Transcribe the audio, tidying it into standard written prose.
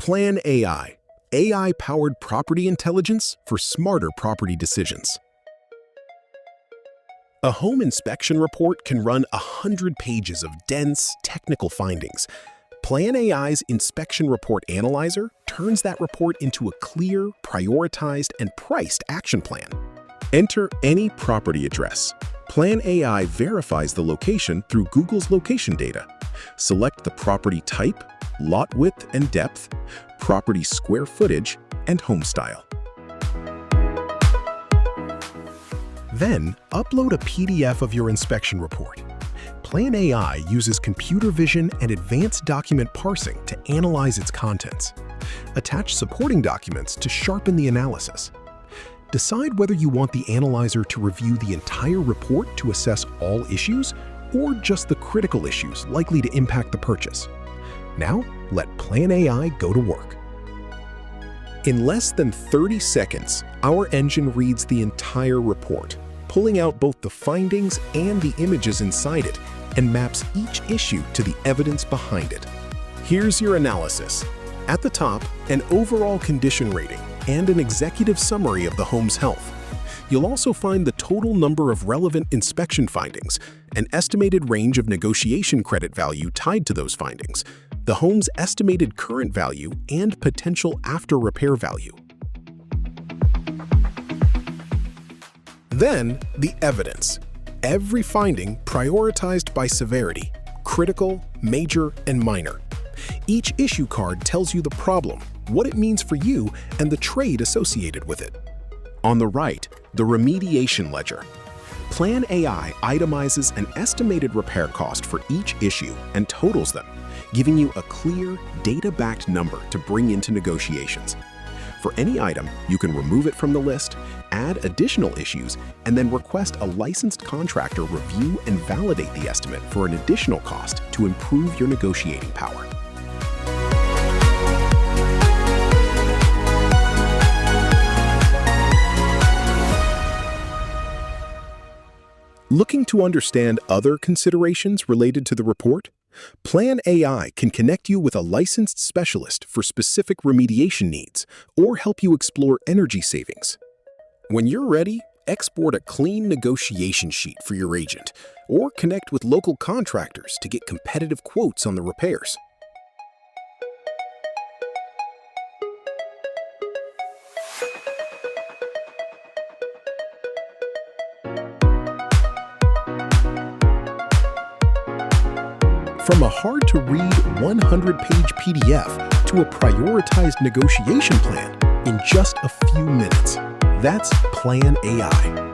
Plan AI, AI-powered property intelligence for smarter property decisions. A home inspection report can run 100 pages of dense, technical findings. Plan AI's Inspection Report Analyzer turns that report into a clear, prioritized, and priced action plan. Enter any property address. Plan AI verifies the location through Google's location data. Select the property type, lot width and depth, property square footage, and home style. Then, upload a PDF of your inspection report. Plan AI uses computer vision and advanced document parsing to analyze its contents. Attach supporting documents to sharpen the analysis. Decide whether you want the analyzer to review the entire report to assess all issues or just the critical issues likely to impact the purchase. Now, let Plan AI go to work. In less than 30 seconds, our engine reads the entire report, pulling out both the findings and the images inside it, and maps each issue to the evidence behind it. Here's your analysis. At the top, an overall condition rating and an executive summary of the home's health. You'll also find the total number of relevant inspection findings, an estimated range of negotiation credit value tied to those findings, the home's estimated current value, and potential after-repair value. Then, the evidence. Every finding prioritized by severity, critical, major, and minor. Each issue card tells you the problem, what it means for you, and the trade associated with it. On the right, the remediation ledger. Plan AI itemizes an estimated repair cost for each issue and totals them, giving you a clear, data-backed number to bring into negotiations. For any item, you can remove it from the list, add additional issues, and then request a licensed contractor review and validate the estimate for an additional cost to improve your negotiating power. Looking to understand other considerations related to the report? Plan AI can connect you with a licensed specialist for specific remediation needs or help you explore energy savings. When you're ready, export a clean negotiation sheet for your agent or connect with local contractors to get competitive quotes on the repairs. From a hard-to-read 100-page PDF to a prioritized negotiation plan in just a few minutes. That's Plan AI.